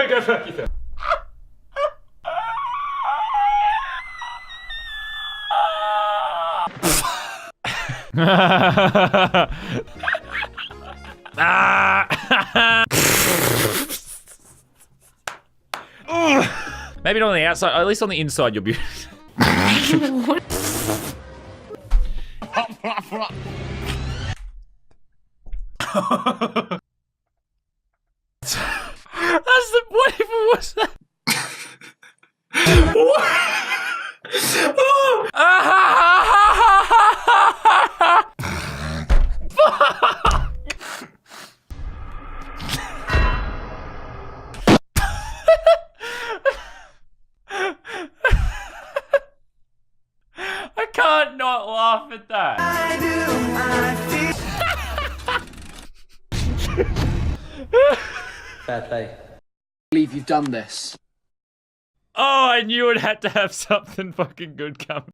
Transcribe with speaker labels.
Speaker 1: Go fuck yourself.
Speaker 2: Maybe not on the outside, at least on the inside you'll be. That's the point. What's that? I can't not laugh at that.
Speaker 3: Fair play. I believe you've done this.
Speaker 2: Oh, I knew it had to have something fucking good coming.